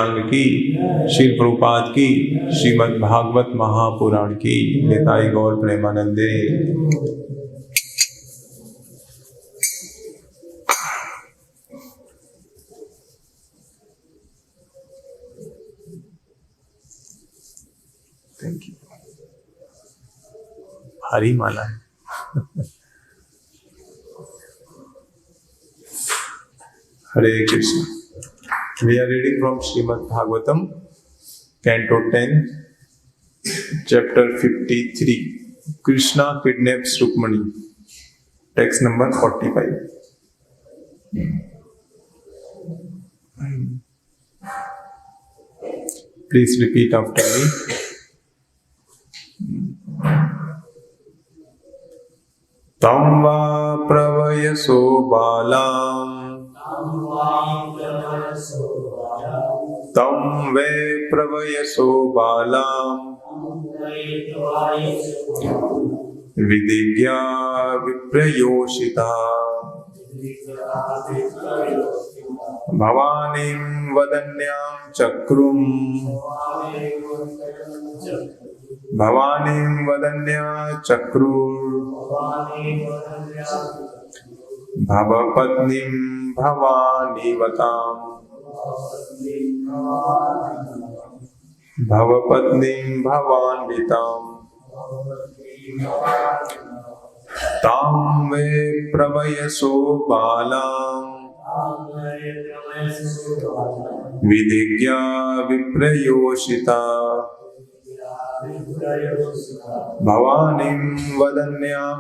की, श्री प्रभुपाद की, श्रीमद् भागवत महापुराण की, निताई गौर प्रेमानंदे। Thank you. भारी माला है। हरे Krishna. We are reading from Srimad Bhagavatam, Canto 10, Chapter 53. Krishna kidnaps Rukmani. Text number 45. Please repeat after me. Tam va pravayaso balam तं वै प्रवयसो बालां विदिज्ञा विप्रयोषिता भवानीं वदन्यां चक्रुं भवानीं वदन्या भवपत्नीं भवानीवताम् भवपत्नीं भवान्विताम् तां वै प्रवयसो बालां विदिज्ञा विप्रयोषिता भवानीं वदन्यां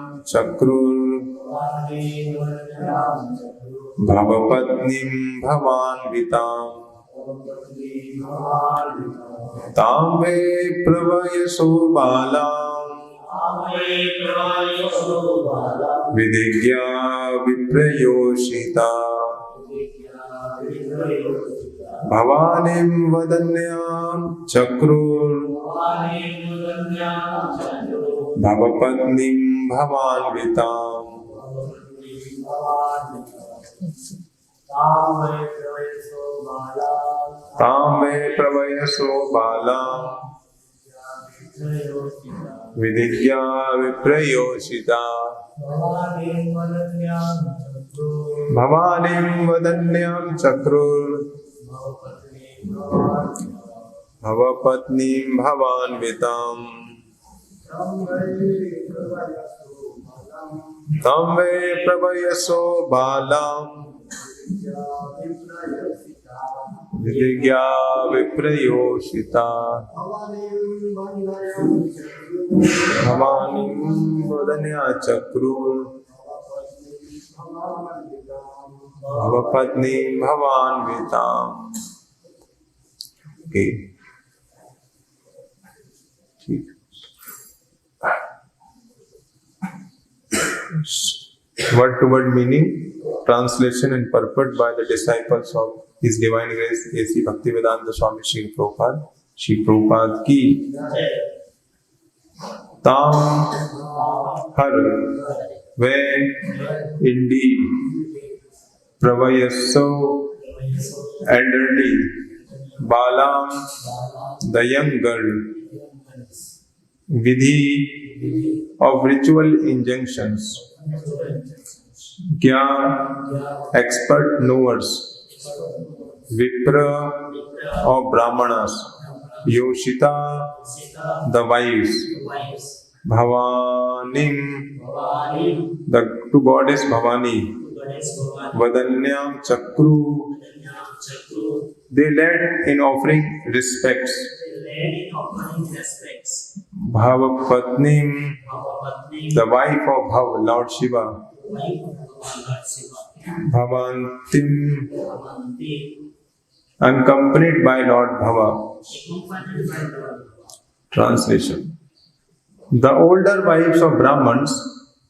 भवपत्नीं भवान्विताम् तां वै प्रवयसो बालां विदिज्ञा विप्रयोषिता भवानीं वदन्यां भवपत्नीं भवान्विताम् तां वै प्रवयसो बालां विदिज्ञा विप्रयोषिता भवानीं वदन्यां भवपत्नीं भवान्विताम् तां वै प्रवयसो बालां विदिज्ञा विप्रयोषिता भवानीं वदन्या भवपत्नीं भवान्विताम्। Okay. Word to word meaning, translation and purport by the disciples of His Divine Grace A.C. Bhaktivedanta Swami Sri Prabhupada. Sri Prabhupada ki Tam har where indeed Pravayaso elderly Balam the young girl Vidhi of ritual injunctions Gya expert knowers Vipra of Brahmanas Yoshita the wives Bhavanim the two goddess Bhavani Vadanyam Chakru they led in offering respects Bhavapatnim the wife of Bhav Lord Shiva Bhavantim accompanied by Lord Bhava. Translation. The older wives of Brahmans,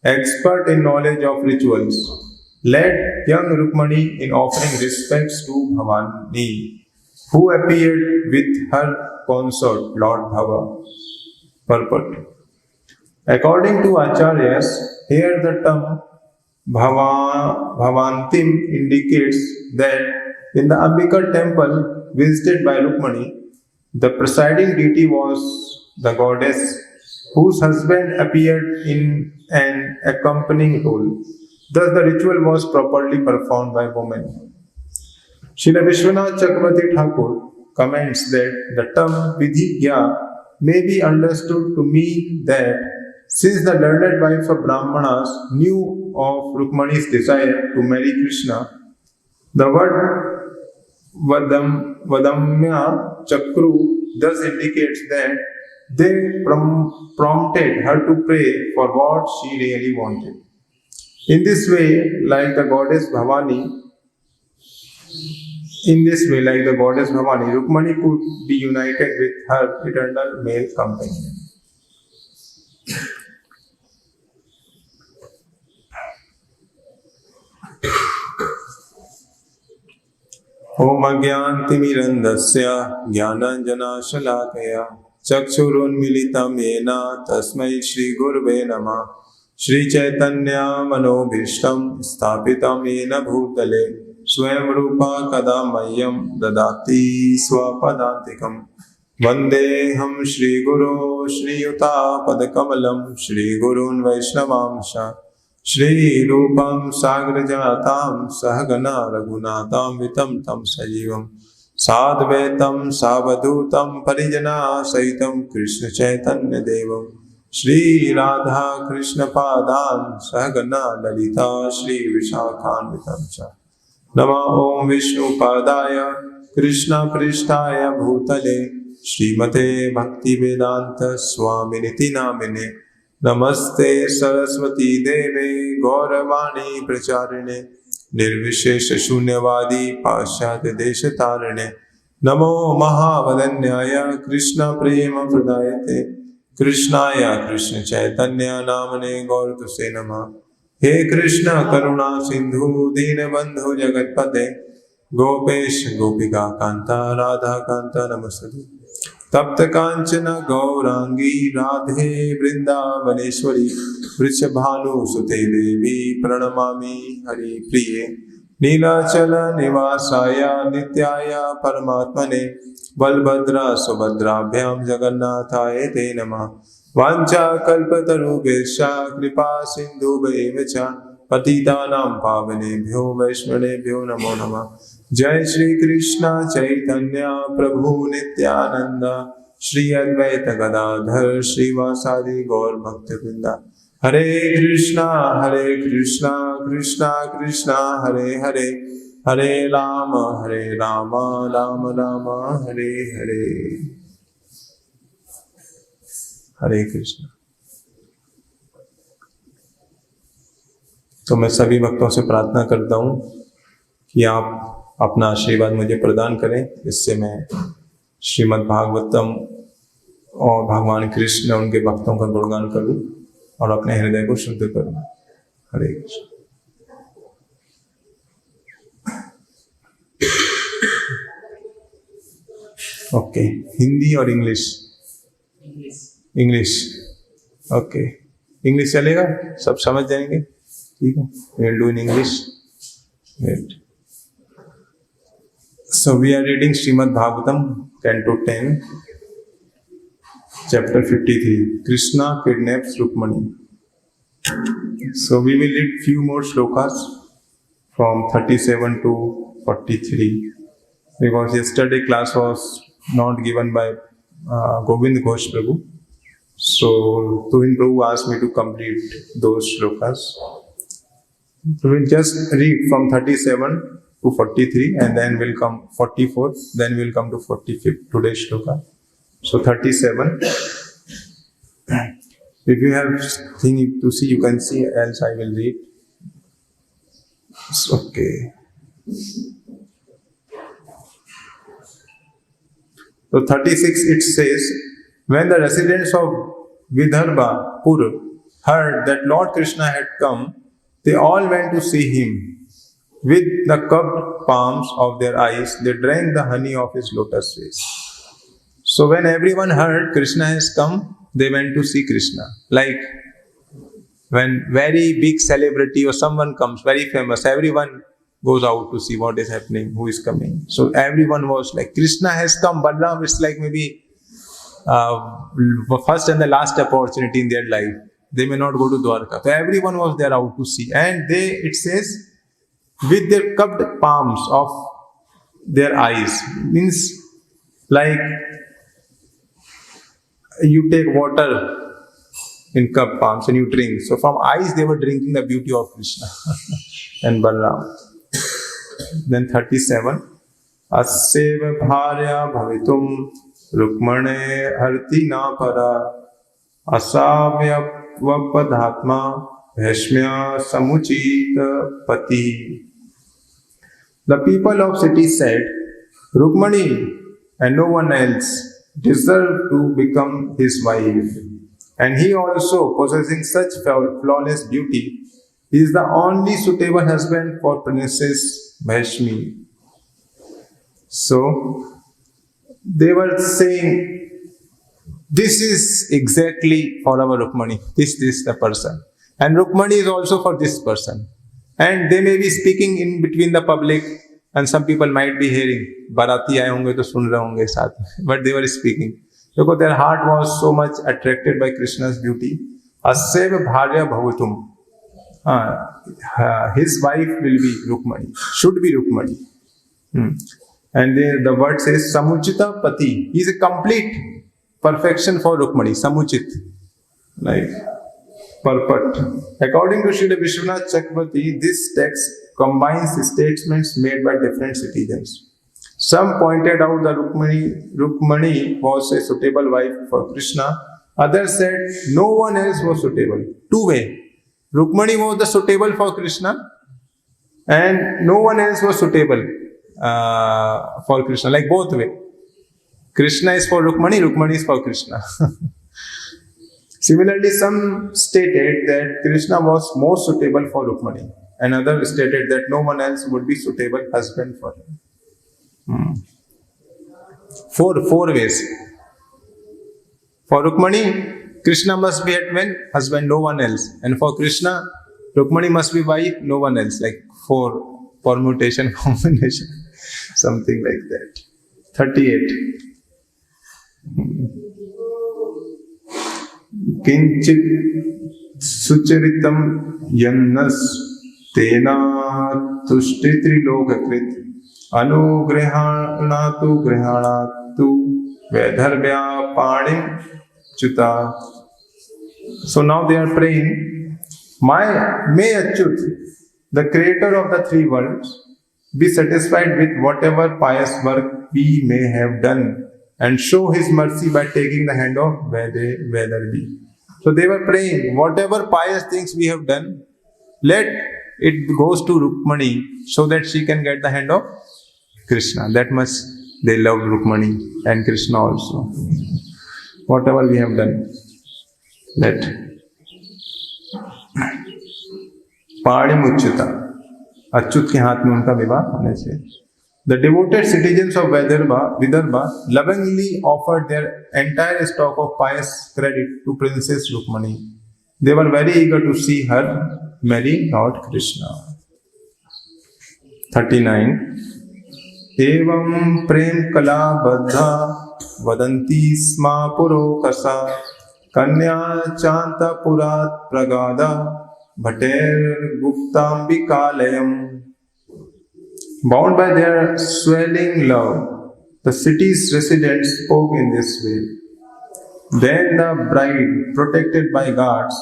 expert in knowledge of rituals, led young Rukmani in offering respects to Bhavani, who appeared with her consort, Lord Bhava. Purport. According to Acharyas, here the term Bhavantim indicates that in the Ambika temple, visited by Rukmani, the presiding deity was the goddess whose husband appeared in an accompanying role. Thus, the ritual was properly performed by women. Srila Vishwanath Chakravarti Thakur comments that the term Vidhi may be understood to mean that since the learned wives of Brahmanas knew of Rukmani's desire to marry Krishna, the word Vadamya Chakru thus indicates that they prompted her to pray for what she really wanted. In this way, like the goddess Bhavani, Rukmani could be united with her eternal male companion. Om Agyantimirandasya Jnananjanashalakaya Chakshurunmilitam Yena Tasmai Shri Gurve Namah Shri Chaitanya Manobhishtam Sthapitam Yena Bhutale Swayam Rupa Kadamayam Dadati Swapadantikam Vandeham Shri Guru Shri Yuta Padakamalam Shri Gurun Vaishnavamsha Shri Rupam Sagrajatam Sahagana Raghunatam Vitam Tam Sajivam Sadvetam Savadutam Parijana Saitam Krishna Chaitanya Devam Shri Radha Krishna Padan Sahagana Lalita Shri Vishakhan Vitam Cha Nama Om Vishnu Padaya Krishna Prishtaya Bhutale Srimate Bhakti Vedanta Swaminiti Namine Namaste Saraswati Deve Gauravani Pracharine Nirvishesha Shunyavadi Pashyate Deshatarine Namo Mahavadanyaya Krishna Prema Pradayate Krishnaya Krishna Chaitanya Namane Gaurtuse Namah He Krishna Karuna Sindhu Dinabandhu Jagatpate Gopesh Gopika Kanta Radha Kanta Namaste Tapta Kanchana Gaurangi Radhe Vrindavaneshwari Vrishabhanu Sute Devi Pranamami Hari Priye Nilachala Nivasaya Nityaya Paramatmane Balbhadra Subhadrabhyam Jagannathaya Te Namah Vancha Kalpatarubhesha Kripa Sindhu Bhevacha Patitanam Pavanebhyo Vaishnavebhyo Namo Namah Jai Shri Krishna Chaitanya Prabhu Nityananda Shri Advaita Gadadhar Shri Vasadi Gaur Bhakta Vrinda Hare Krishna Krishna Krishna Hare Hare Hare Rama Rama Rama Hare Hare Hare Krishna। तो मैं सभी भक्तों से प्रार्थना करता हूँ कि आप अपना आशीर्वाद मुझे प्रदान करें, इससे मैं श्रीमद् भागवतम और भगवान कृष्ण उनके भक्तों का गुणगान करूं और अपने हृदय को शुद्ध करूं। हरे कृष्ण। ओके, हिंदी और इंग्लिश? इंग्लिश। ओके, इंग्लिश चलेगा? सब समझ जाएंगे? ठीक है, we'll do in English. Great. So we are reading Srimad Bhagavatam, Canto 10, Chapter 53. Krishna kidnaps Rukmani. So we will read few more shlokas from 37 to 43, because yesterday class was not given by Govind Ghosh Prabhu. So Govind Prabhu asked me to complete those shlokas. So we'll just read from 37 to 43 and then we'll come 44, then we'll come to 45, today's shloka. So 37. If you have thing to see, you can see, else I will read. It's okay. So 36 it says, when the residents of Vidarbha Pur heard that Lord Krishna had come, they all went to see him. With the cupped palms of their eyes, they drank the honey of his lotus face. So when everyone heard Krishna has come, they went to see Krishna. Like when very big celebrity or someone comes, very famous, everyone goes out to see what is happening, who is coming. So everyone was like, Krishna has come. Balaram, it's like maybe first and the last opportunity in their life. They may not go to Dwarka. So everyone was there out to see. And they, it says, with their cupped palms of their eyes. Means like you take water in cup palms and you drink. So from eyes they were drinking the beauty of Krishna and Balaram. Then 37. Aseva bharya bhavitum rukmane harti na para asavya vapadhatma bhashmya samuchita pati. The people of city said, Rukmani and no one else deserve to become his wife. And he also, possessing such flawless beauty, is the only suitable husband for Princess Bhashmi. So, they were saying, this is exactly for our Rukmani. This is the person. And Rukmani is also for this person. And they may be speaking in between the public, and some people might be hearing, Barati aaye honge to sun rahe honge saath mein. But they were speaking. Because their heart was so much attracted by Krishna's beauty. Aseva bharya bhavatum. His wife will be Rukmani, should be Rukmani. And the word says Samuchita Pati. He is a complete perfection for Rukmani. Samuchit. Like perfect. According to Srila Vishwanath Chakravarti, this text combines statements made by different citizens. Some pointed out that Rukmani was a suitable wife for Krishna. Others said no one else was suitable. Two way. Rukmani was the suitable for Krishna and no one else was suitable for Krishna. Like both way. Krishna is for Rukmani, Rukmani is for Krishna. Similarly, some stated that Krishna was most suitable for Rukmani, and others stated that no one else would be suitable husband for him. Four ways. For Rukmani, Krishna must be husband, no one else. And for Krishna, Rukmani must be wife, no one else. Like 4 permutation, combination, something like that. 38. Kinchit sucharitam yannas tena tushtitri lokakrit anugrihanatu grihanatu vedharbhya panim chuta. So now they are praying, may Achyut, the creator of the 3 worlds, be satisfied with whatever pious work we may have done and show his mercy by taking the hand of Vedharbi. So they were praying, whatever pious things we have done, let it goes to Rukmani so that she can get the hand of Krishna. That much they loved Rukmani and Krishna also. Whatever we have done, let. Padimuchyuta. Achyut के हाथ में उनका विवाह होने से. The devoted citizens of Vidarbha lovingly offered their entire stock of pious credit to Princess Rukmani. They were very eager to see her marry Lord Krishna. 39. Evam prem kala baddha vadanti sma puro kasa kanya chanta purat pragada bhater guptambikalayam. Bound by their swelling love, the city's residents spoke in this way. Then the bride, protected by guards,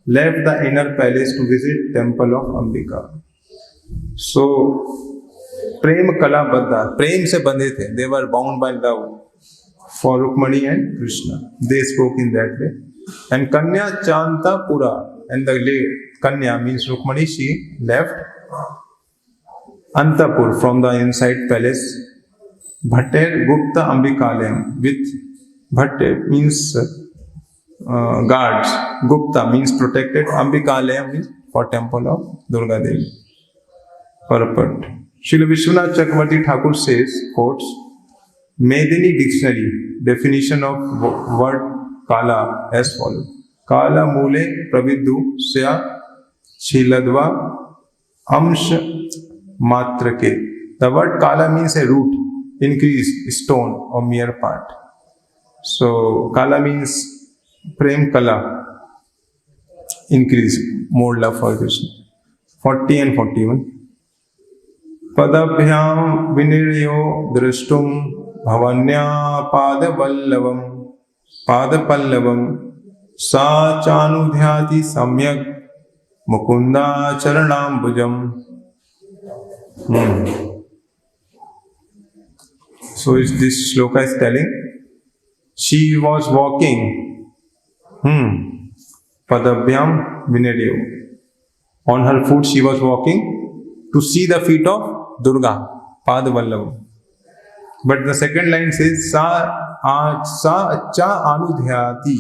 left the inner palace to visit temple of Ambika. So, Prem Kala Baddha, Prem se bande the. They were bound by love for Rukmani and Krishna. They spoke in that way. And Kanya Chanta Pura, and the Kanya means Rukmani, she left Antapur from the inside palace. Bhatter Gupta Ambikalayam, with Bhatter means guards, Gupta means protected, Ambikalayam means for temple of Durga Devi. Purport. Srila Vishwanath Chakravarti Thakur says, quotes, Medini Dictionary definition of word Kala as follows. Kala mule praviddu sya shiladva amsh matrake. The word kala means a root, increase, stone or mere part. So kala means prem kala, increase, more love for Krishna. 40 and 41. Padabhyam viniryo drashtum bhavanya padapallavam sa chanudhyati samyak mukunda charanambujam. So this shloka is telling, she was walking, padabhyam viniryo. On her foot she was walking to see the feet of Durga, Padapallavam. But the second line says, sa cha anudhyati.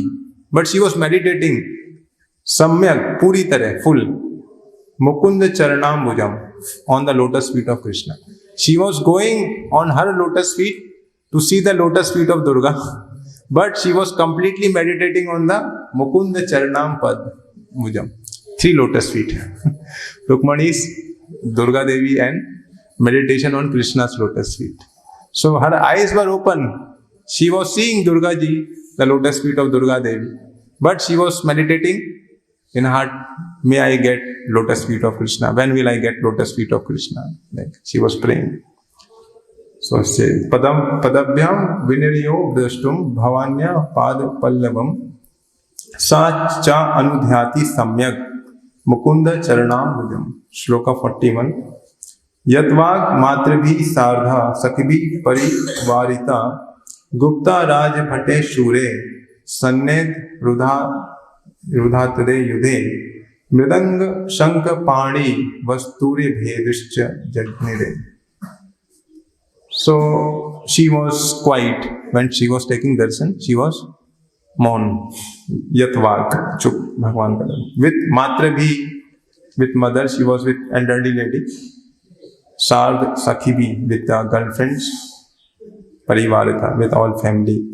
But she was meditating, samyak, puri tarah, full, mukunda charanam bhujam, on the lotus feet of Krishna. She was going on her lotus feet to see the lotus feet of Durga, but she was completely meditating on the mukunda charanam pad bhujam. 3 lotus feet. Rukmani's, Durga Devi, and meditation on Krishna's lotus feet. So her eyes were open. She was seeing Durga Ji, the lotus feet of Durga Devi. But she was meditating in her heart, may I get lotus feet of Krishna? When will I get lotus feet of Krishna? Like she was praying. So it says, Padabhyam viniryo drashtum bhavanya padapallavam sa cha anudhyati samyak mukunda charanam bhujam. Shloka 41. Yatvag matrabhi sardha sakibhi parivarita gupta raj bhate shure sanned rudhatade yudhe mridang shanka pani vasturi bhedischa jagnire. So she was quiet when she was taking darshan. She was maun, yatvag, chup, Bhagwan ka. With matrabhi, with mother, she was with elderly lady. Sard Sakhibi, with the girlfriends, Parivarita, with all family.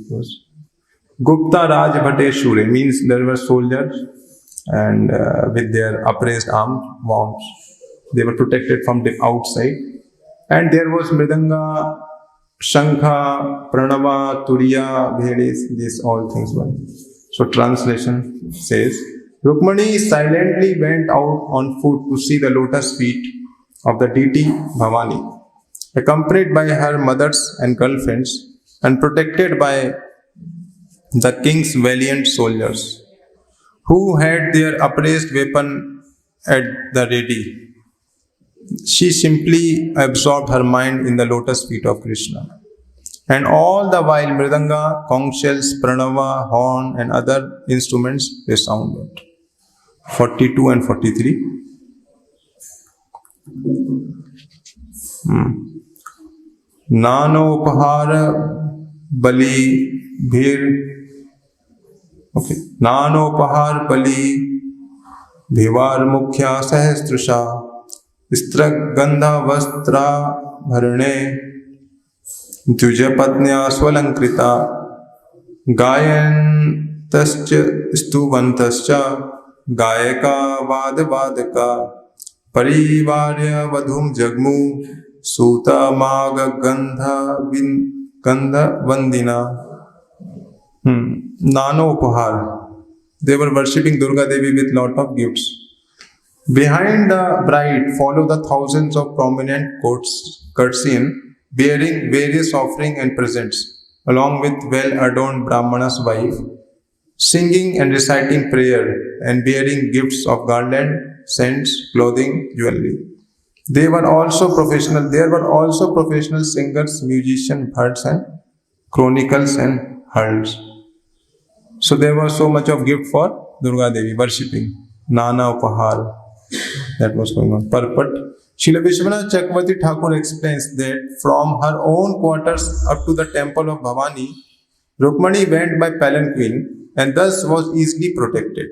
Gupta Raj Bhate Shure means there were soldiers and with their upraised arms, they were protected from the outside. And there was Mridanga, Shankha, Pranava, Turiya, Bhedis, these all things were. So translation says, Rukmani silently went out on foot to see the lotus feet of the deity Bhavani, accompanied by her mothers and girlfriends and protected by the king's valiant soldiers, who had their upraised weapon at the ready. She simply absorbed her mind in the lotus feet of Krishna. And all the while Mridanga, conch shells, Pranava, horn and other instruments resounded. 42 and 43. Nanopahar bali bhir. Okay. Nanopahar bali bhivar mukhya sahastrasha Istragandha vastra bharane Jujapatnya swalankrita Gayan tascha stuvantascha Gayaka vadavadaka Parivarya vadhum jagmu Suta maga gandha vandina. Nano upahar. They were worshipping Durga Devi with lot of gifts. Behind the bride follow the thousands of prominent courtesan bearing various offering and presents, along with well-adorned Brahmana's wife, singing and reciting prayer and bearing gifts of garland, scents, clothing, jewelry. There were also professional singers, musicians, bards and chronicles and heralds. So there was so much of gift for Durga Devi, worshipping. Nana Upahar. That was going on. Purport. Srila Vishwanath Chakravarti Thakur explains that from her own quarters up to the temple of Bhavani, Rukmani went by palanquin and thus was easily protected.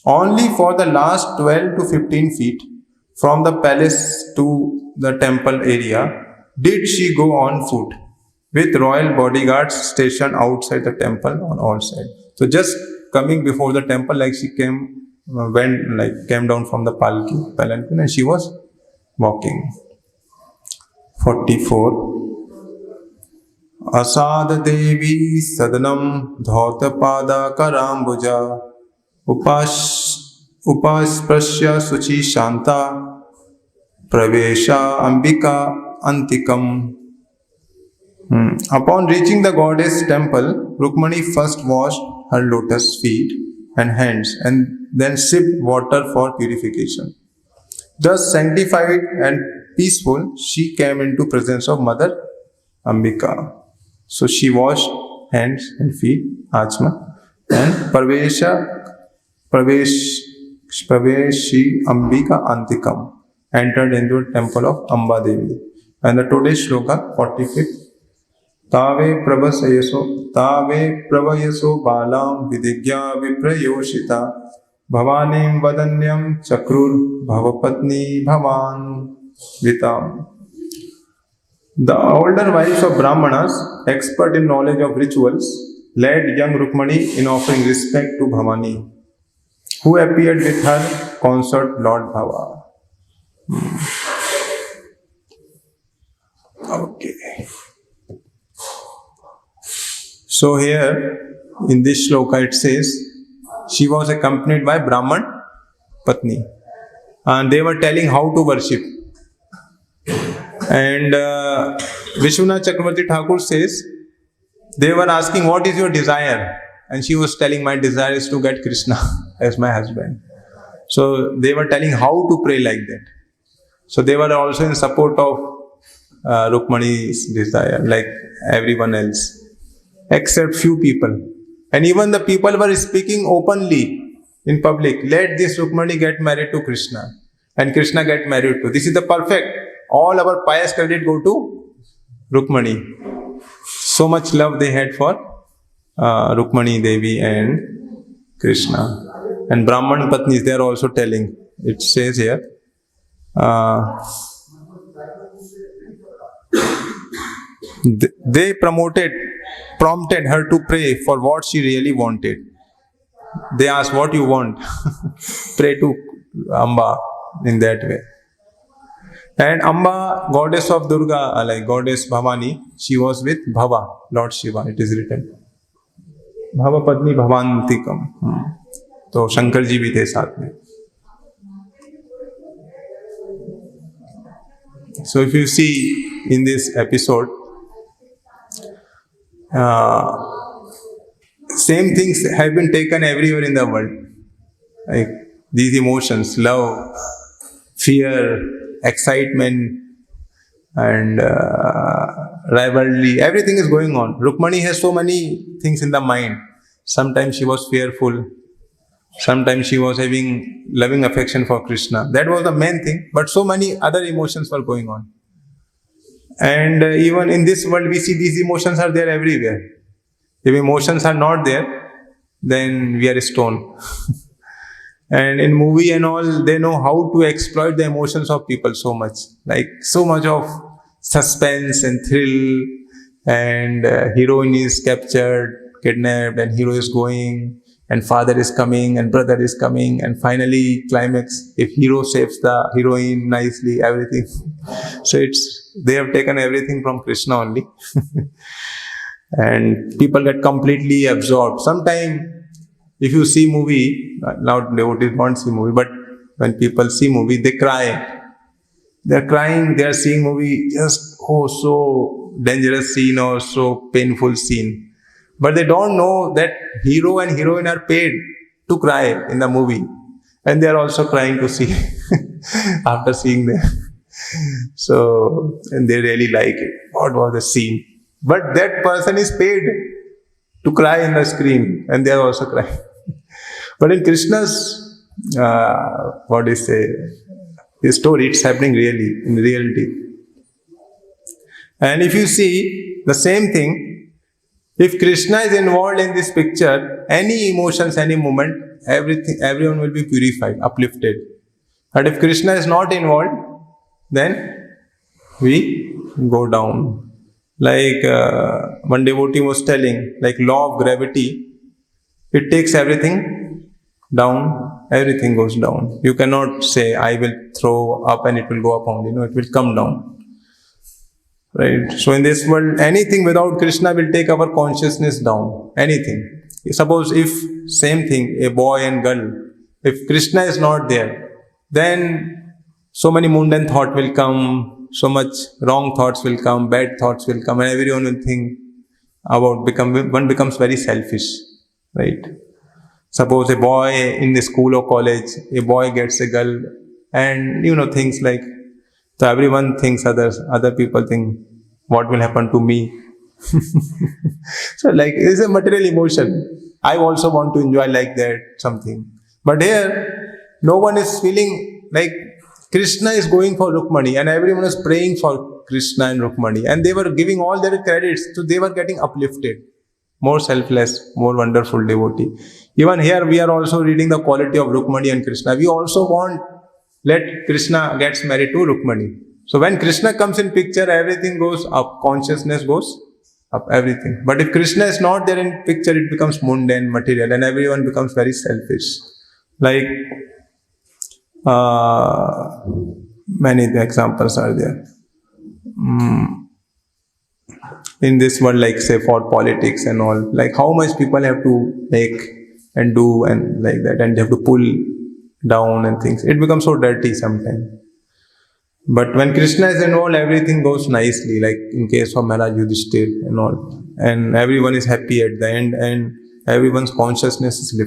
Only for the last 12 to 15 feet from the palace to the temple area did she go on foot with royal bodyguards stationed outside the temple on all sides. So just coming before the temple, like she came down from the palanquin and she was walking. 44. Asad Devi Sadanam Dhautapada Karambuja Upasprasya Suchi Shanta Pravesha Ambika Antikam. Upon reaching the goddess temple, Rukmani first washed her lotus feet and hands and then sipped water for purification. Thus sanctified and peaceful, she came into presence of Mother Ambika. So she washed hands and feet, Achma, and Praveshi Ambika Antikam, entered into the temple of Amba Devi. And the today's shloka, 45th. Tave Pravayaso Balam Vidigya Viprayoshita Bhavanim Vadanyam Chakrur Bhavapatni Bhavan Vitam. The older wives of Brahmanas, expert in knowledge of rituals, led young Rukmani in offering respect to Bhavani, who appeared with her consort Lord Bhava. Okay. So here, in this shloka it says, she was accompanied by Brahman Patni. And they were telling how to worship. And Vishwanath Chakravarti Thakur says, they were asking, what is your desire? And she was telling, my desire is to get Krishna as my husband. So they were telling how to pray like that. So they were also in support of Rukmani's desire, like everyone else. Except few people. And even the people were speaking openly in public. Let this Rukmani get married to Krishna. And Krishna get married to. This is the perfect. All our pious credit go to Rukmani. So much love they had for Rukmani Devi and Krishna. And Brahman Patnis, they are also telling. It says here. They prompted her to pray for what she really wanted. They asked, what you want? Pray to Amba in that way. And Amba, goddess of Durga, like goddess Bhavani, she was with Bhava, Lord Shiva, it is written. Bhava Padmi Bhavantikam. So Shankar ji bhi the saath mein. So if you see in this episode, same things have been taken everywhere in the world. Like these emotions, love, fear, excitement, and rivalry, everything is going on. Rukmani has so many things in the mind. Sometimes she was fearful. Sometimes she was having loving affection for Krishna. That was the main thing. But so many other emotions were going on. And even in this world, we see these emotions are there everywhere. If emotions are not there, then we are stone. And in movie and all, they know how to exploit the emotions of people so much. Like so much of suspense and thrill, and heroine is captured, kidnapped, and hero is going, and father is coming, and brother is coming, and finally climax, if hero saves the heroine nicely, everything. So they have taken everything from Krishna only. And people get completely absorbed. Sometimes, if you see movie, now devotees won't see movie, but when people see movie, they cry. They're crying, they're seeing movie, just, so dangerous scene or so painful scene. But they don't know that hero and heroine are paid to cry in the movie. And they are also crying to see after seeing them. So, and they really like it. What was the scene? But that person is paid to cry in the screen, and they are also crying. But in Krishna's, his story, it's happening really, in reality. And if you see the same thing, if Krishna is involved in this picture, any emotions, any moment, everyone will be purified, uplifted. But if Krishna is not involved, then we go down. Like one devotee was telling, like law of gravity, it takes everything down, everything goes down. You cannot say, I will throw up and it will go up only. No, it will come down. Right? So in this world, anything without Krishna will take our consciousness down. Anything. Suppose if, same thing, a boy and girl, if Krishna is not there, then so many mundane thoughts will come, so much wrong thoughts will come, bad thoughts will come, and everyone will think about one becomes very selfish. Right? Suppose a boy in the school or college, a boy gets a girl, and things like, so everyone thinks other people think, what will happen to me? So like, it's a material emotion. I also want to enjoy like that, something. But here, no one is feeling like Krishna is going for Rukmani, and everyone is praying for Krishna and Rukmani, and they were giving all their credits, so they were getting uplifted. More selfless, more wonderful devotee. Even here, we are also reading the quality of Rukmani and Krishna. We also want, let Krishna gets married to Rukmani. So when Krishna comes in picture, everything goes up, consciousness goes up, everything. But if Krishna is not there in picture, it becomes mundane, material, and everyone becomes very selfish. Like, many examples are there. In this world, like say for politics and all, like how much people have to make and do and like that, and they have to pull down and things. It becomes so dirty sometimes. But when Krishna is involved, everything goes nicely, like in case of Maharaj Yudhishthir and all. And everyone is happy at the end, and everyone's consciousness is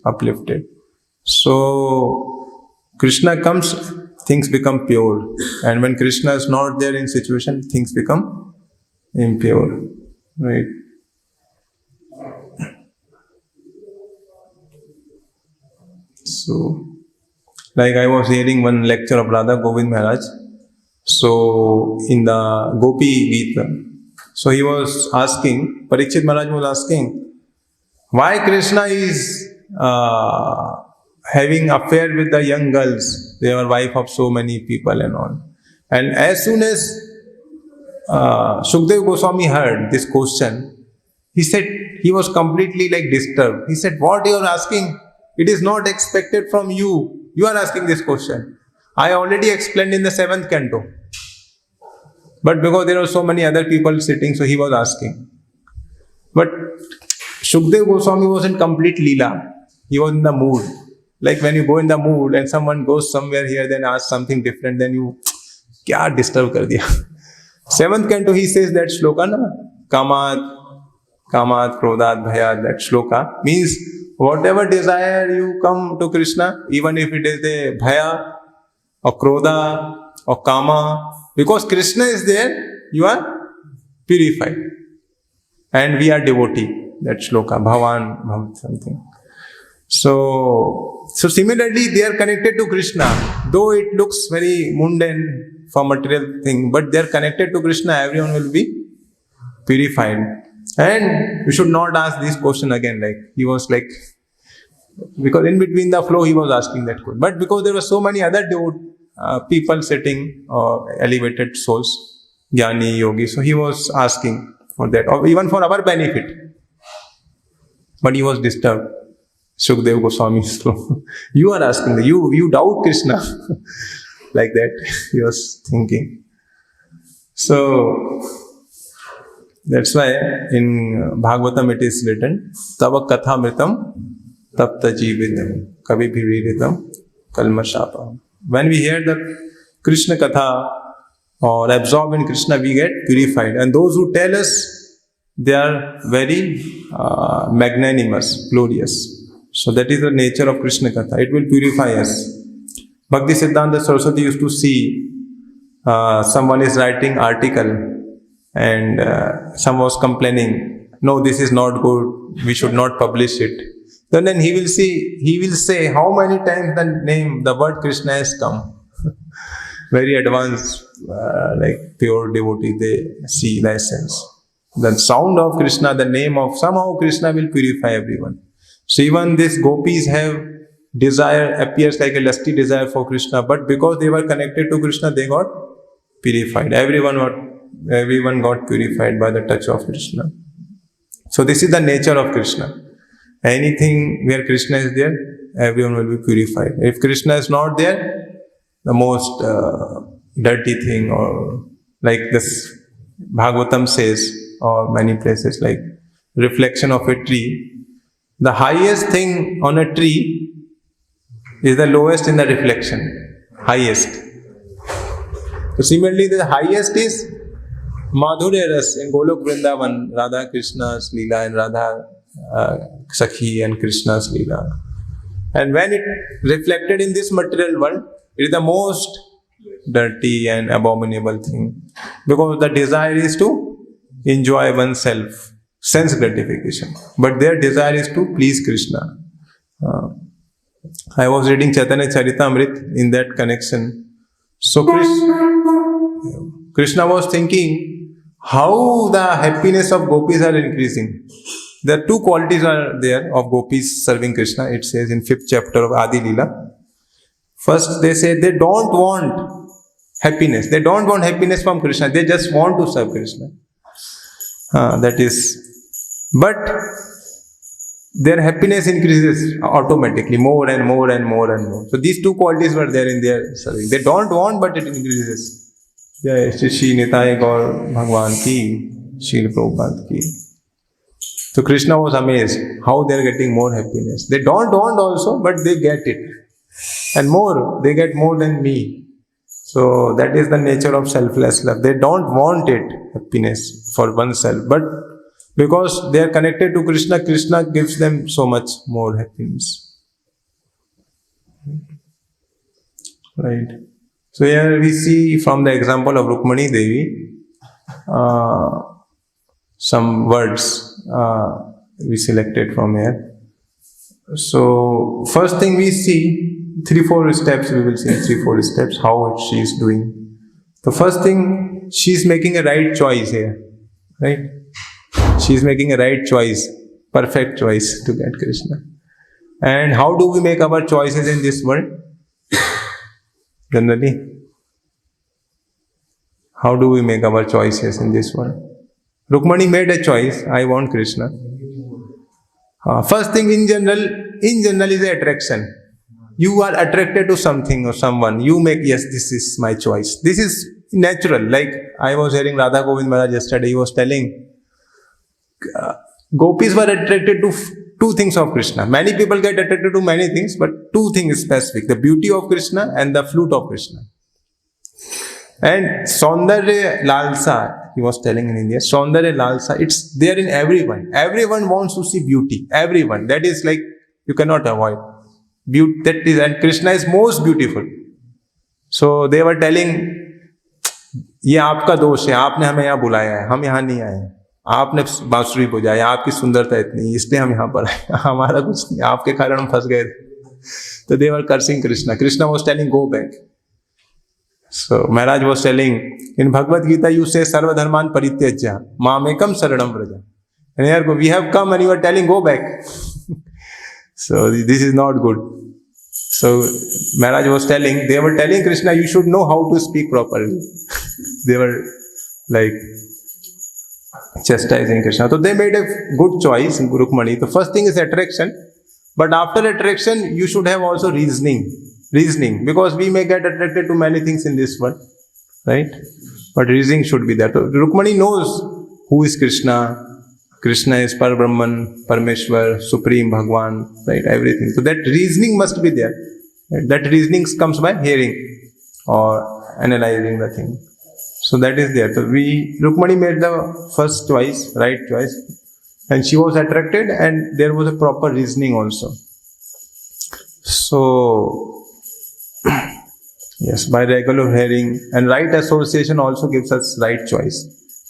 uplifted. So, Krishna comes, things become pure. And when Krishna is not there in situation, things become impure. Right? So, like I was hearing one lecture of Radha Govind Maharaj. So, in the Gopi Gita, so he was asking, Parikshit Maharaj was asking, why Krishna is having affair with the young girls? They were wife of so many people and all. And as soon as Sukdev Goswami heard this question, he said, he was completely like disturbed. He said, what you are asking? It is not expected from you. You are asking this question. I already explained in the 7th canto. But because there were so many other people sitting, so he was asking. But Sukdev Goswami was in complete leela. He was in the mood. Like when you go in the mood and someone goes somewhere here, then asks something different, then you, kya disturb kar diya? 7th canto, he says that shloka, na? Kamat, Krodhat, Bhayat, that shloka means whatever desire you come to Krishna, even if it is a Bhaya or Krodha or Kama, because Krishna is there, you are purified. And we are devotee, that shloka, Bhavan, Bhavat something. So similarly, they are connected to Krishna, though it looks very mundane for material thing, but they are connected to Krishna, everyone will be purified. And you should not ask this question again, like he was like, because in between the flow he was asking that question. But because there were so many other people sitting, elevated souls, Jnani, Yogi, so he was asking for that, or even for our benefit. But he was disturbed. Sukdev Goswami, so you are asking, you doubt Krishna. Like that, he was thinking. So, that's why in Bhagavatam it is written, Tava katha mritam tapta jivitam kabhi bhiriritam kalmashapam. When we hear the Krishna katha or absorb in Krishna, we get purified. And those who tell us, they are very magnanimous, glorious. So that is the nature of Krishna katha. It will purify us. Bhakti Siddhanta Saraswati used to see someone is writing article and someone was complaining, no, this is not good, we should not publish it. Then he will say how many times the word Krishna has come. Very advanced, like pure devotee, they see the essence. The sound of Krishna, the name of, somehow Krishna will purify everyone. So even these gopis have desire, appears like a lusty desire for Krishna, but because they were connected to Krishna, they got purified. Everyone got purified by the touch of Krishna. So this is the nature of Krishna. Anything where Krishna is there, everyone will be purified. If Krishna is not there, the most dirty thing, or like this Bhagavatam says, or many places like reflection of a tree, the highest thing on a tree is the lowest in the reflection. Highest. So similarly, the highest is Madhurya Ras in Golok Vrindavan, Radha Krishna's Leela and Radha Sakhi and Krishna's Leela. And when it reflected in this material world, it is the most dirty and abominable thing. Because the desire is to enjoy oneself, sense gratification. But their desire is to please Krishna. I was reading Chaitanya Charitamrita in that connection. So Krishna was thinking how the happiness of gopis are increasing. There are two qualities are there of gopis serving Krishna. It says in 5th chapter of Adi Leela. First, they say they don't want happiness. They don't want happiness from Krishna. They just want to serve Krishna. But their happiness increases automatically, more and more and more and more. So these two qualities were there in their serving. They don't want, but it increases. Jai Shri Nityananda Gaur Bhagwan ki, Shri Prabhupada ki. So Krishna was amazed how they are getting more happiness. They don't want also, but they get it. And more, they get more than me. So that is the nature of selfless love. They don't want it, happiness for oneself. But because they are connected to Krishna, Krishna gives them so much more happiness. Right. So here we see from the example of Rukmani Devi, some words we selected from here. So first thing we see, 3-4 steps we will see, 3-4 steps, how she is doing. The first thing, she is making a right choice here. Right? She is making a right choice, perfect choice to get Krishna. And how do we make our choices in this world? Generally, how do we make our choices in this world? Rukmani made a choice, I want Krishna. First thing in general is the attraction. You are attracted to something or someone. You make, yes, this is my choice. This is natural. Like I was hearing Radha Govind Maharaj yesterday, he was telling, gopis were attracted to two things of Krishna. Many people get attracted to many things, but two things specific. The beauty of Krishna and the flute of Krishna. And Saundarya Lalsa, he was telling in India, Saundarya Lalsa, it's there in everyone. Everyone wants to see beauty. Everyone. That is like, you cannot avoid. Beauty, that is, and Krishna is most beautiful. So they were telling, ये आपका दोष है, आपने हमें यहाँ बुलाया है, हम यहाँ नहीं आए हैं. आपने बांसुरी बजाई, आपकी सुंदरता इतनी, इसलिए हम यहाँ पर आए. हमारा कुछ नहीं, आपके कारण हम फंस गए थे. So they were cursing Krishna. Krishna was telling, go back. So Maharaj was telling, in Bhagavad Gita you say Sarva Dharman Parityajya, Mamekam Saranam Vraja. And here we have come and you are telling, go back. So this is not good. So Maharaj was telling, they were telling Krishna, you should know how to speak properly. They were like chastising Krishna. So they made a good choice in Rukmani. The first thing is attraction. But after attraction, you should have also reasoning. Because we may get attracted to many things in this world. Right? But reasoning should be there. So Rukmani knows who is Krishna. Krishna is Parabrahman, Parameshwar, Supreme Bhagwan, right? Everything. So that reasoning must be there. Right? That reasoning comes by hearing or analyzing the thing. So that is there. So Rukmani made the first choice, right choice. And she was attracted and there was a proper reasoning also. So, yes, by regular hearing and right association also gives us right choice.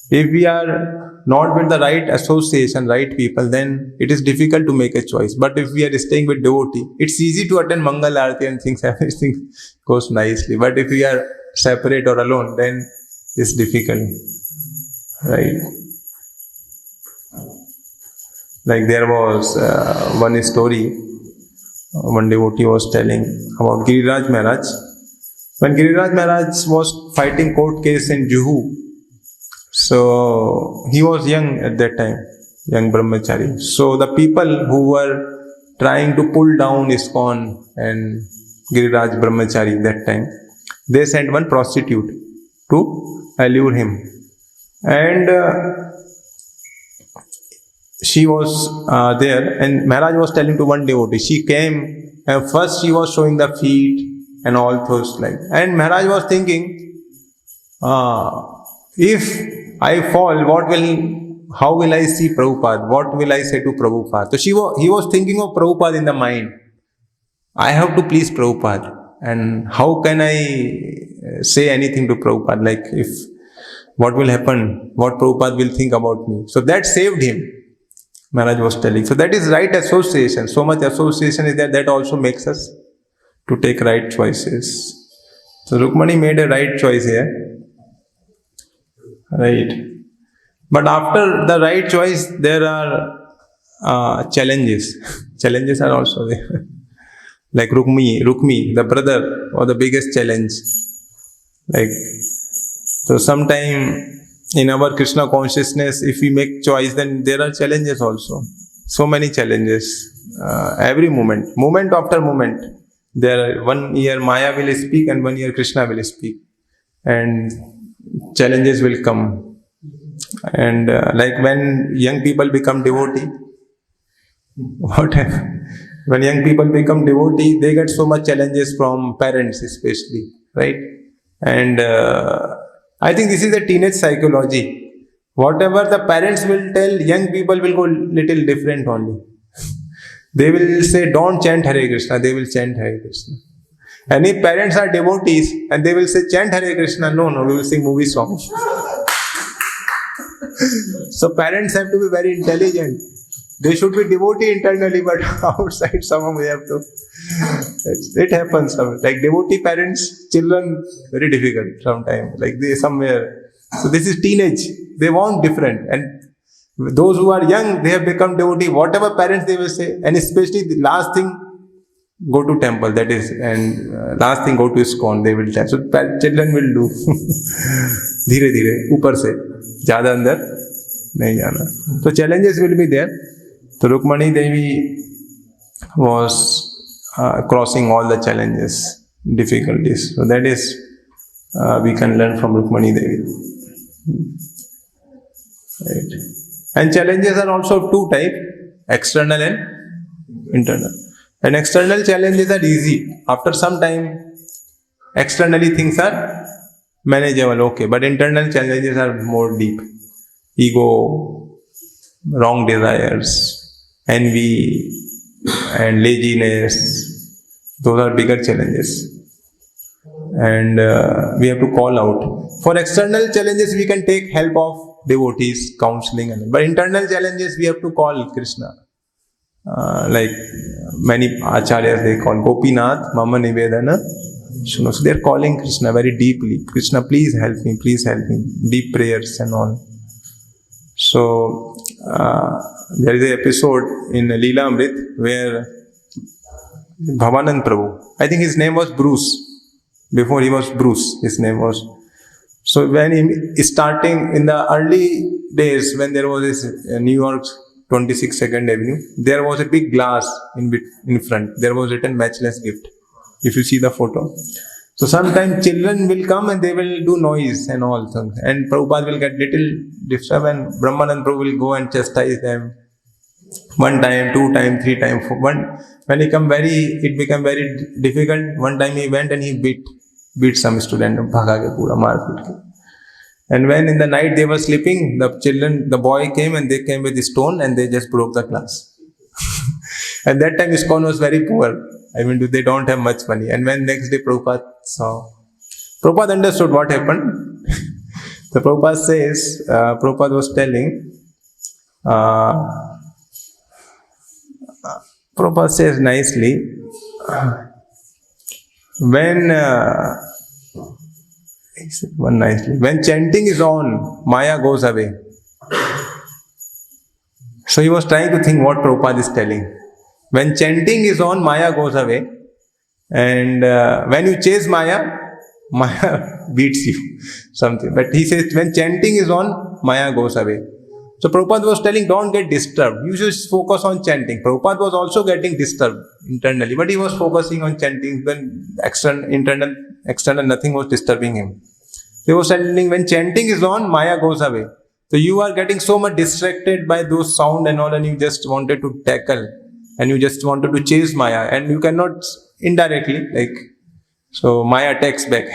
If we are not with the right association, right people, then it is difficult to make a choice. But if we are staying with devotee, it's easy to attend Mangal Aarti and things, everything goes nicely. But if we are separate or alone, then it's difficult. Right? Like there was one story, one devotee was telling about Giriraj Maharaj. When Giriraj Maharaj was fighting court case in Juhu, so he was young at that time, young brahmachari. So the people who were trying to pull down ISKCON and Giriraj brahmachari that time, they sent one prostitute to allure him. And she was there, and Maharaj was telling to one devotee. She came, and first she was showing the feet and all those like. And Maharaj was thinking, if I fall, how will I see Prabhupada? What will I say to Prabhupada? So he was thinking of Prabhupada in the mind. I have to please Prabhupada, and how can I say anything to Prabhupada? Like, if what will happen? What Prabhupada will think about me? So that saved him, Maharaj was telling. So that is right association. So much association is there, that also makes us to take right choices. So Rukmani made a right choice here. Right. But after the right choice, there are challenges. Challenges are also there. Like Rukmi, the brother, or the biggest challenge. Like, so sometime in our Krishna consciousness, if we make choice, then there are challenges also. So many challenges. Every moment after moment. There, 1 year Maya will speak and 1 year Krishna will speak. And challenges will come. And like when young people become devotee, what happens? When young people become devotee, they get so much challenges from parents especially, right? And I think this is a teenage psychology. Whatever the parents will tell, young people will go little different only. They will say, don't chant Hare Krishna, they will chant Hare Krishna. And if parents are devotees and they will say, chant Hare Krishna, no, we will sing movie songs. So parents have to be very intelligent. They should be devotee internally, but outside somehow we have to. It happens. Like devotee parents, children, very difficult sometimes. Like they somewhere. So this is teenage. They want different. And those who are young, they have become devotee. Whatever parents they will say, and especially the last thing, go to temple. That is, and last thing, go to ISKCON. They will tell. So children will do. धीरे धीरे ऊपर से ज़्यादा अंदर नहीं जाना. So challenges will be there. So Rukmani Devi was crossing all the challenges, difficulties. So that is, we can learn from Rukmani Devi. Right. And challenges are also of two types, external and internal. And external challenges are easy. After some time, externally things are manageable, okay. But internal challenges are more deep. Ego, wrong desires, envy and laziness, those are bigger challenges. And we have to call out. For external challenges, we can take help of devotees, counseling. But internal challenges, we have to call Krishna. Like many acharyas, they call Gopinath, Mama Nivedana. So they are calling Krishna very deeply. Krishna, please help me, please help me. Deep prayers and all. So, there is an episode in Leela Amrit where Bhavanand Prabhu, I think his name was Bruce. Before he was Bruce, his name was. So when he starting in the early days, when there was this New York 26 2nd Avenue, there was a big glass in front. There was written matchless gift. If you see the photo. So sometimes children will come and they will do noise and all things. And Prabhupada will get little disturbed and Brahmanand Prabhu will go and chastise them. 1 time, 2 time, 3 time. When it became very difficult. One time he went and he beat some student. And when in the night they were sleeping, the boy came and they came with a stone and they just broke the glass. And that time ISKCON was very poor. I mean, they don't have much money. And when next day Prabhupada saw, Prabhupada understood what happened. So Prabhupada was telling, Prabhupada says nicely, when chanting is on, Maya goes away. So he was trying to think what Prabhupada is telling. When chanting is on, Maya goes away. And when you chase Maya beats you. Something. But he says, when chanting is on, Maya goes away. So Prabhupada was telling, don't get disturbed. You should focus on chanting. Prabhupada was also getting disturbed internally. But he was focusing on chanting. When external, nothing was disturbing him. They were telling when chanting is on, Maya goes away. So you are getting so much distracted by those sound and all, and you just wanted to tackle, and you just wanted to chase Maya, and you cannot indirectly, like, so Maya attacks back.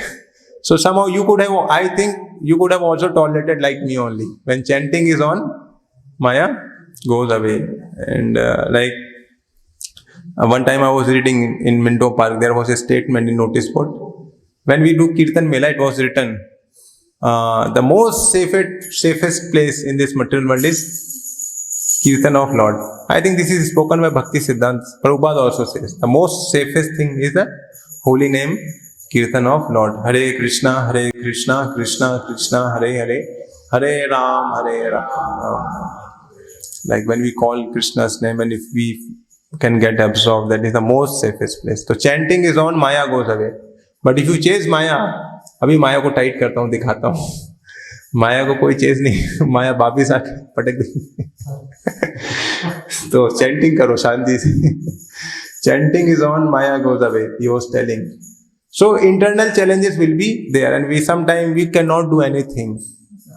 So somehow you could have, I think you could have also tolerated like me only. When chanting is on, Maya goes away. And one time I was reading in Minto Park, there was a statement in notice board. When we do Kirtan Mela, it was written, the most safest place in this material world is Kirtan of Lord. I think this is spoken by Bhakti Siddhanta. Prabhupada also says, the most safest thing is the holy name Kirtan of Lord. Hare Krishna, Krishna Krishna, Hare Hare, Hare Ram. Like when we call Krishna's name, and if we can get absorbed, that is the most safest place. So chanting is on, Maya goes away. But if you chase Maya, अभी माया को tight करता हूँ, दिखाता हूँ, माया को कोई chase नहीं, माया वापिस आके पटक देगी. तो चैंटिंग करो शांति से. Chanting is on, Maya goes away, he was telling. So internal challenges will be there, and sometimes we cannot do anything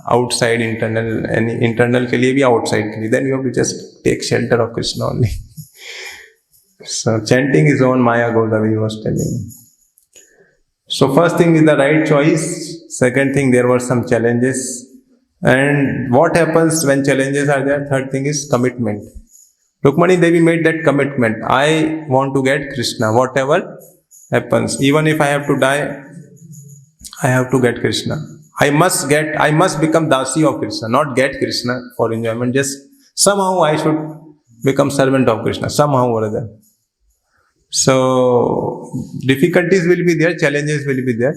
outside internal, and internal के लिए भी outside के लिए. Then you have to just take shelter of Krishna only. So chanting is on, Maya goes away, he was telling. So first thing is the right choice. Second thing, there were some challenges. And what happens when challenges are there? Third thing is commitment. Rukmani Devi made that commitment. I want to get Krishna. Whatever happens, even if I have to die, I have to get Krishna. I must become Dasi of Krishna, not get Krishna for enjoyment. Just somehow I should become servant of Krishna, somehow or other. So difficulties will be there, challenges will be there.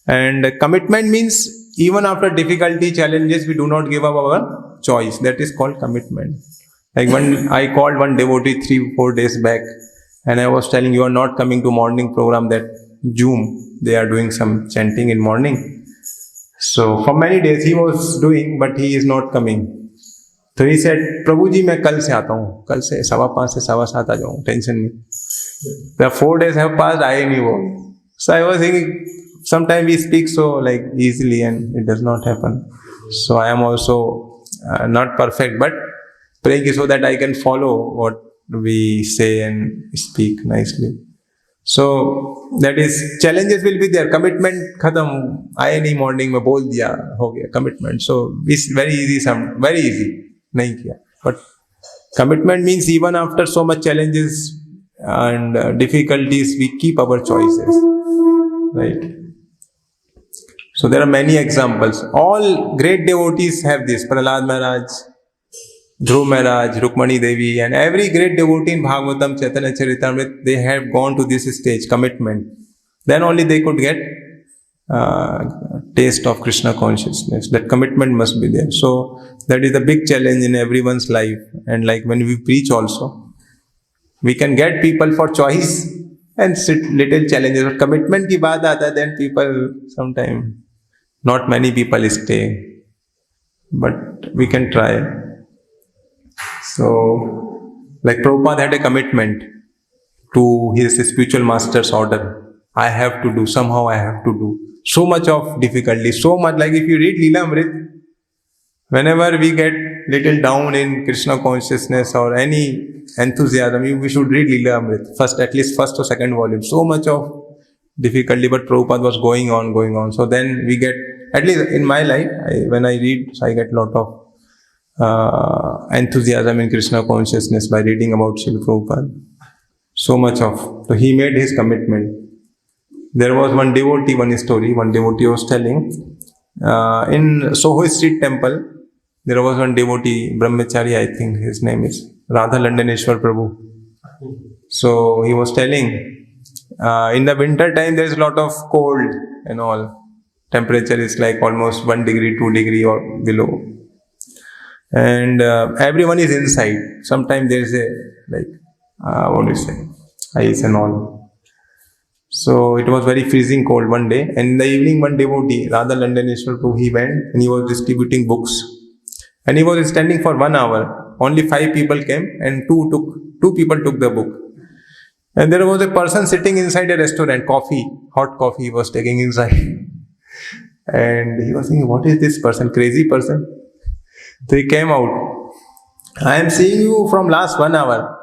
And commitment means even after difficulty, challenges, we do not give up our choice. That is called commitment. Like when I called one devotee 3-4 days back, and I was telling, you are not coming to morning program, that Zoom, they are doing some chanting in morning. So for many days he was doing, but he is not coming. So he said, Prabhu ji, मैं कल से आता हूँ, कल से 5:15 से 7:15 आ जाऊँ, tension नहीं. The 4 days have passed, I नहीं वो. So I was thinking, sometimes we speak so like easily and it does not happen. So I am also not perfect, but praying so that I can follow what we say and speak nicely. So that is, challenges will be there. Commitment khatam, आए नहीं morning में बोल दिया, हो गया commitment. So it's very easy, very easy. नहीं किया. But commitment means even after so much challenges and difficulties, we keep our choices, right? So there are many examples. All great devotees have this. Prahlad Maharaj, Dhruv Maharaj, Rukmani Devi, and every great devotee in Bhagavatam, Chaitanya Charitamrita, they have gone to this stage, commitment. Then only they could get taste of Krishna consciousness. That commitment must be there. So that is the big challenge in everyone's life. And like when we preach also, we can get people for choice and little challenges. But commitment ki baat aata, then people sometimes, not many people stay. But we can try. So, like Prabhupada had a commitment to his spiritual master's order. I have to do, somehow I have to do. So much of difficulty, so much, like if you read Leela Amrit, whenever we get little down in Krishna consciousness or any enthusiasm, we should read Leela Amrit, first, at least first or second volume. So much of difficulty, but Prabhupada was going on. So then we get, at least in my life, when I read, so I get a lot of enthusiasm in Krishna consciousness by reading about Srila Prabhupada. So much of, so he made his commitment. There was one devotee, one story, one devotee was telling, in Soho Street Temple, there was one devotee, Brahmachari, I think his name is, Radha Landaneshwar Prabhu. So he was telling, in the winter time there is a lot of cold and all. Temperature is like almost 1 degree, 2 degree or below. And everyone is inside. Sometimes there is a, like, what do you say, ice and all. So it was very freezing cold one day. And in the evening, one devotee, Radha Landaneshwar Prabhu, he went and he was distributing books. And he was standing for 1 hour. Only 5 people came and two people took the book. And there was a person sitting inside a restaurant, hot coffee he was taking inside. And he was thinking, what is this person, crazy person? So he came out. I am seeing you from last 1 hour.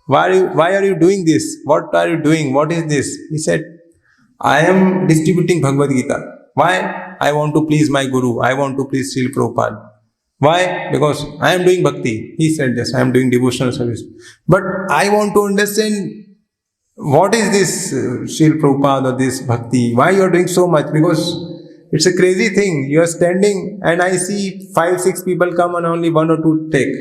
Why are you doing this? What are you doing? What is this? He said, I am distributing Bhagavad Gita. Why? I want to please my Guru. I want to please Srila Prabhupada. Why? Because I am doing bhakti. He said this, I am doing devotional service. But I want to understand what is this Srila Prabhupada or this bhakti? Why you are doing so much? Because it's a crazy thing. You are standing and I see 5-6 people come and only 1 or 2 take.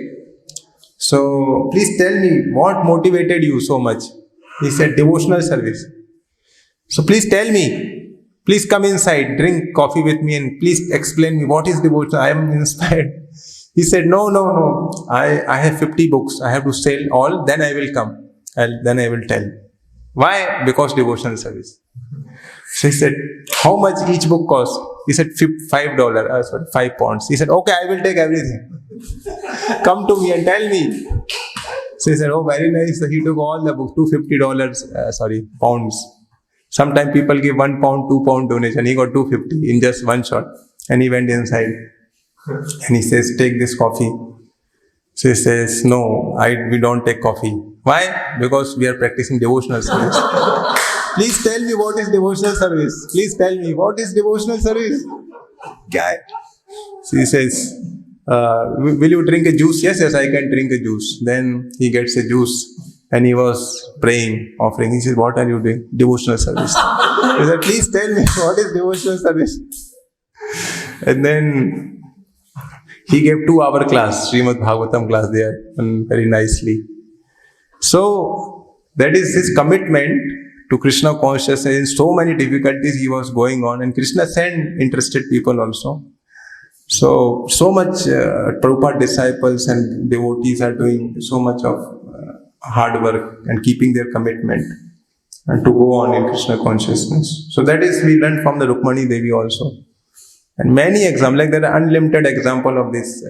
So please tell me what motivated you so much? He said devotional service. So please tell me. Please come inside, drink coffee with me and please explain me what is devotion. I am inspired. He said, no. I have 50 books. I have to sell all, then I will come. Then I will tell. Why? Because devotional service. So he said, how much each book costs? He said, $5, 5 pounds. He said, okay, I will take everything. Come to me and tell me. So he said, oh, very nice. So he took all the books, $250, pounds. Sometimes people give 1 pound, 2 pound donation. He got 250 in just one shot. And he went inside. And he says, take this coffee. So he says, no, we don't take coffee. Why? Because we are practicing devotional service. Please tell me what is devotional service. Please tell me what is devotional service. Guy. So he says, will you drink a juice? Yes, I can drink a juice. Then he gets a juice. And he was praying, offering. He said, what are you doing? Devotional service. He said, please tell me, what is devotional service? And then he gave 2-hour class, Srimad Bhagavatam class there, and very nicely. So, that is his commitment to Krishna consciousness. In so many difficulties he was going on. And Krishna sent interested people also. So much Prabhupada disciples and devotees are doing so much of hard work and keeping their commitment and to go on in Krishna consciousness. So that is, we learned from the Rukmani Devi also. And many examples, like there are unlimited example of this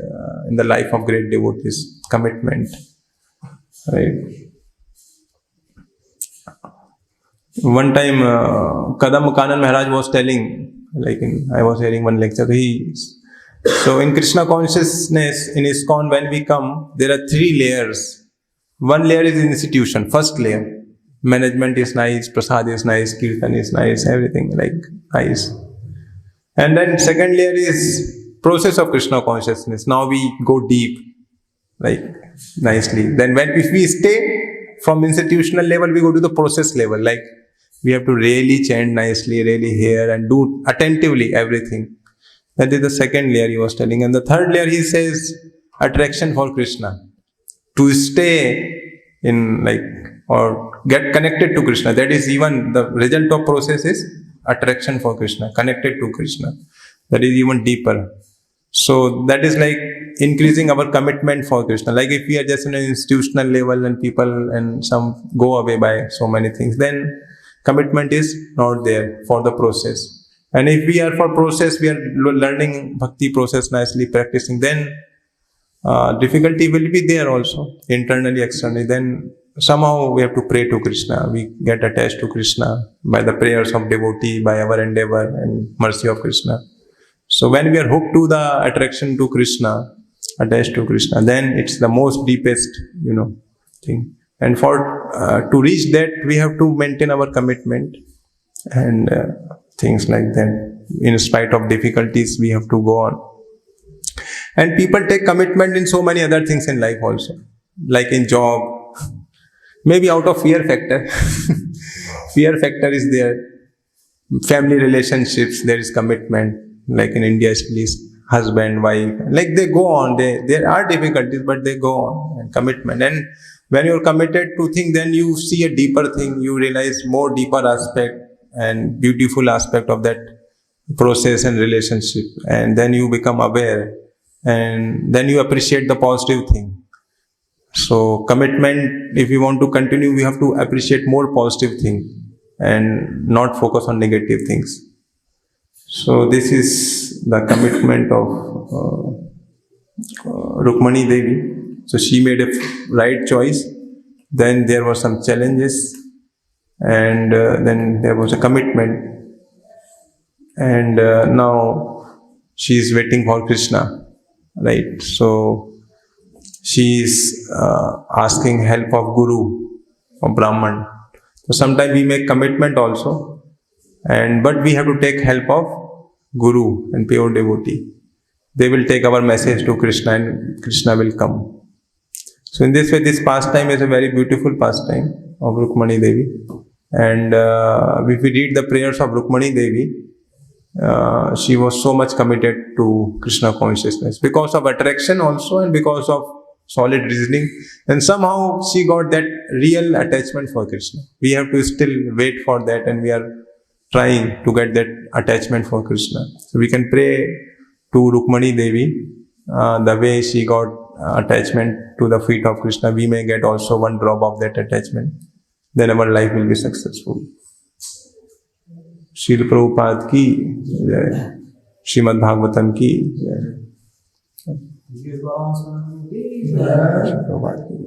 in the life of great devotees, commitment. Right? One time, Kadam Kanan Maharaj was telling, I was hearing one lecture, so in Krishna consciousness, in ISKCON, when we come, there are 3 layers. One layer is institution, first layer. Management is nice, prasad is nice, kirtan is nice, everything nice. And then second layer is process of Krishna consciousness. Now we go deep, nicely. Then if we stay from institutional level, we go to the process level. We have to really chant nicely, really hear and do attentively everything. That is the second layer he was telling. And the third layer he says, attraction for Krishna. To stay in or get connected to Krishna. That is even the result of process is attraction for Krishna, connected to Krishna. That is even deeper. So that is increasing our commitment for Krishna. If we are just in an institutional level and people and some go away by so many things, then commitment is not there for the process. And if we are for process, we are learning bhakti process nicely, practicing, then difficulty will be there also, internally, externally. Then somehow we have to pray to Krishna. We get attached to Krishna by the prayers of devotee, by our endeavor and mercy of Krishna. So when we are hooked to the attraction to Krishna, attached to Krishna, then it's the most deepest, thing. And for to reach that, we have to maintain our commitment and things like that. In spite of difficulties, we have to go on. And people take commitment in so many other things in life also. Like in job, maybe out of fear factor. Fear factor is there. Family relationships, there is commitment. Like in India, at least, husband, wife. They go on. There are difficulties, but they go on. And commitment. And when you're committed to things, then you see a deeper thing. You realize more deeper aspect and beautiful aspect of that process and relationship. And then you become aware. And then you appreciate the positive thing. So commitment, if we want to continue, we have to appreciate more positive things and not focus on negative things. So this is the commitment of Rukmani Devi. So she made a right choice. Then there were some challenges, and then there was a commitment. and now she is waiting for Krishna, right? So she is asking help of Guru or Brahman. So sometimes we make commitment also, but we have to take help of Guru and pure devotee. They will take our message to Krishna and Krishna will come. So in this way, this pastime is a very beautiful pastime of Rukmani Devi. And if we read the prayers of Rukmani Devi, she was so much committed to Krishna consciousness because of attraction also and because of solid reasoning. And somehow she got that real attachment for Krishna. We have to still wait for that, and we are trying to get that attachment for Krishna. So we can pray to Rukmani Devi, the way she got attachment to the feet of Krishna, we may get also one drop of that attachment. Then our life will be successful. Srila Prabhupada ki jai. Srimad Bhagavatam ki jai. Prabhupada ki